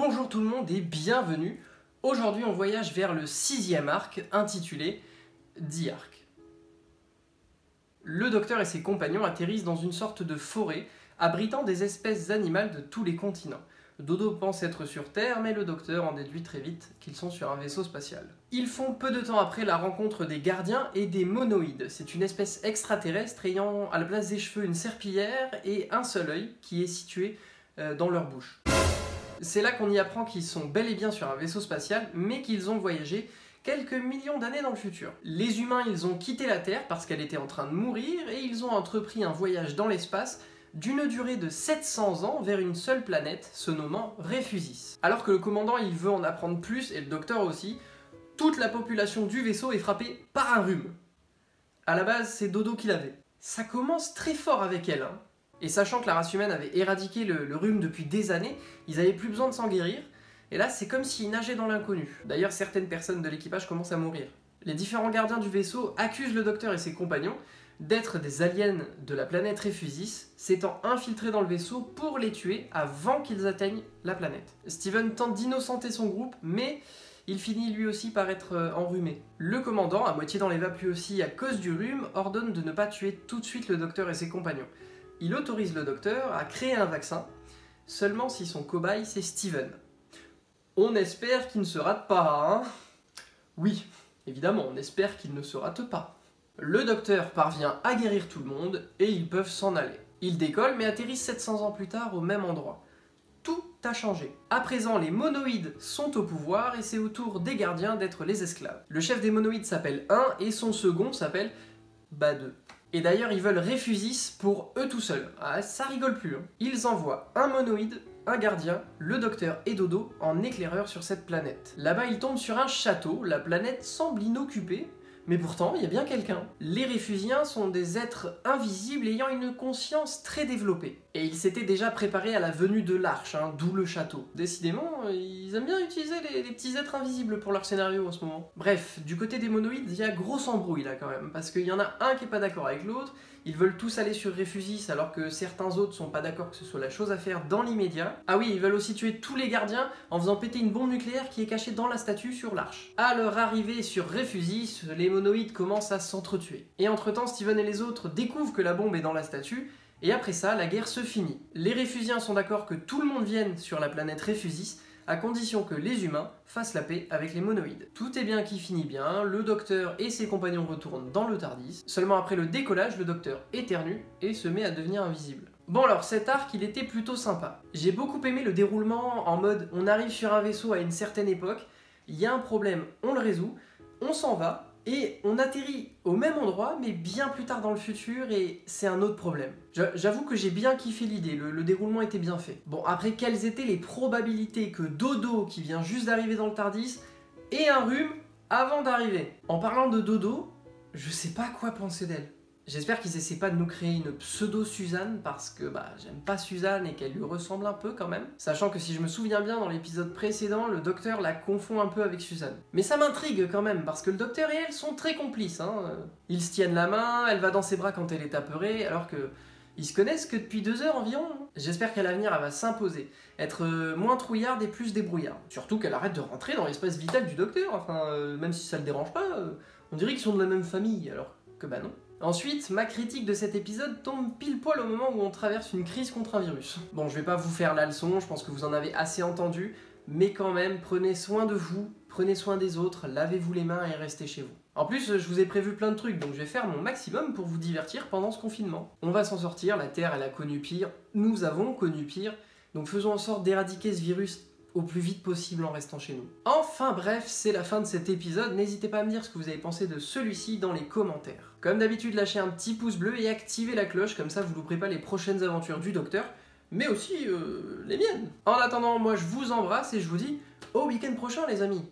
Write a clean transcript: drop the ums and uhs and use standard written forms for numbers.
Bonjour tout le monde et bienvenue. Aujourd'hui on voyage vers le 6e arc intitulé The Ark. Le docteur et ses compagnons atterrissent dans une sorte de forêt abritant des espèces animales de tous les continents. Dodo pense être sur Terre, mais le docteur en déduit très vite qu'ils sont sur un vaisseau spatial. Ils font peu de temps après la rencontre des gardiens et des monoïdes. C'est une espèce extraterrestre ayant à la place des cheveux une serpillière et un seul œil qui est situé dans leur bouche. C'est là qu'on y apprend qu'ils sont bel et bien sur un vaisseau spatial, mais qu'ils ont voyagé quelques millions d'années dans le futur. Les humains, ils ont quitté la Terre parce qu'elle était en train de mourir, et ils ont entrepris un voyage dans l'espace d'une durée de 700 ans vers une seule planète, se nommant Réphusis. Alors que le commandant, il veut en apprendre plus, et le docteur aussi, toute la population du vaisseau est frappée par un rhume. À la base, c'est Dodo qui l'avait. Ça commence très fort avec elle, hein. Et sachant que la race humaine avait éradiqué le rhume depuis des années, ils n'avaient plus besoin de s'en guérir. Et là, c'est comme s'ils nageaient dans l'inconnu. D'ailleurs, certaines personnes de l'équipage commencent à mourir. Les différents gardiens du vaisseau accusent le docteur et ses compagnons d'être des aliens de la planète Réphusis, s'étant infiltrés dans le vaisseau pour les tuer avant qu'ils atteignent la planète. Steven tente d'innocenter son groupe, mais il finit lui aussi par être enrhumé. Le commandant, à moitié dans les vapes lui aussi à cause du rhume, ordonne de ne pas tuer tout de suite le docteur et ses compagnons. Il autorise le docteur à créer un vaccin, seulement si son cobaye c'est Steven. On espère qu'il ne se rate pas, hein? Oui, évidemment, on espère qu'il ne se rate pas. Le docteur parvient à guérir tout le monde et ils peuvent s'en aller. Ils décollent mais atterrissent 700 ans plus tard au même endroit. Tout a changé. À présent, les monoïdes sont au pouvoir et c'est au tour des gardiens d'être les esclaves. Le chef des monoïdes s'appelle 1 et son second s'appelle 2. Et d'ailleurs, ils veulent Réphusis pour eux tout seuls. Ah, ça rigole plus, hein. Ils envoient un monoïde, un gardien, le docteur et Dodo en éclaireur sur cette planète. Là-bas, ils tombent sur un château, la planète semble inoccupée, mais pourtant, il y a bien quelqu'un. Les Réphusiens sont des êtres invisibles ayant une conscience très développée. Et ils s'étaient déjà préparés à la venue de l'Arche, hein, d'où le château. Décidément, ils aiment bien utiliser les petits êtres invisibles pour leur scénario en ce moment. Bref, du côté des monoïdes, il y a grosse embrouille là quand même, parce qu'il y en a un qui est pas d'accord avec l'autre, ils veulent tous aller sur Réphusis alors que certains autres sont pas d'accord que ce soit la chose à faire dans l'immédiat. Ah oui, ils veulent aussi tuer tous les gardiens en faisant péter une bombe nucléaire qui est cachée dans la statue sur l'Arche. À leur arrivée sur Réphusis, les monoïdes commencent à s'entretuer. Et entre-temps, Steven et les autres découvrent que la bombe est dans la statue, et après ça, la guerre se finit. Les Réphusiens sont d'accord que tout le monde vienne sur la planète Réphusis, à condition que les humains fassent la paix avec les monoïdes. Tout est bien qui finit bien, le docteur et ses compagnons retournent dans le TARDIS. Seulement après le décollage, le docteur éternue et se met à devenir invisible. Bon alors, cet arc, il était plutôt sympa. J'ai beaucoup aimé le déroulement en mode on arrive sur un vaisseau à une certaine époque, il y a un problème, on le résout, on s'en va, et on atterrit au même endroit, mais bien plus tard dans le futur, et c'est un autre problème. J'avoue que j'ai bien kiffé l'idée, le déroulement était bien fait. Bon, après, quelles étaient les probabilités que Dodo, qui vient juste d'arriver dans le TARDIS, ait un rhume avant d'arriver? En parlant de Dodo, je sais pas quoi penser d'elle. J'espère qu'ils essaient pas de nous créer une pseudo-Suzanne, parce que j'aime pas Suzanne et qu'elle lui ressemble un peu quand même. Sachant que si je me souviens bien, dans l'épisode précédent, le docteur la confond un peu avec Suzanne. Mais ça m'intrigue quand même, parce que le docteur et elle sont très complices, hein. Ils se tiennent la main, elle va dans ses bras quand elle est apeurée, alors que ils se connaissent que depuis 2 heures environ. J'espère qu'à l'avenir, elle va s'imposer. Être moins trouillarde et plus débrouillarde. Surtout qu'elle arrête de rentrer dans l'espace vital du docteur, enfin, même si ça le dérange pas, on dirait qu'ils sont de la même famille, alors que non. Ensuite, ma critique de cet épisode tombe pile poil au moment où on traverse une crise contre un virus. Bon, je vais pas vous faire la leçon, je pense que vous en avez assez entendu, mais quand même, prenez soin de vous, prenez soin des autres, lavez-vous les mains et restez chez vous. En plus, je vous ai prévu plein de trucs, donc je vais faire mon maximum pour vous divertir pendant ce confinement. On va s'en sortir, la Terre, elle a connu pire, nous avons connu pire, donc faisons en sorte d'éradiquer ce virus au plus vite possible en restant chez nous. Enfin bref, c'est la fin de cet épisode, n'hésitez pas à me dire ce que vous avez pensé de celui-ci dans les commentaires. Comme d'habitude, lâchez un petit pouce bleu et activez la cloche, comme ça vous ne louperez pas les prochaines aventures du docteur, mais aussi les miennes. En attendant, moi je vous embrasse et je vous dis au week-end prochain les amis.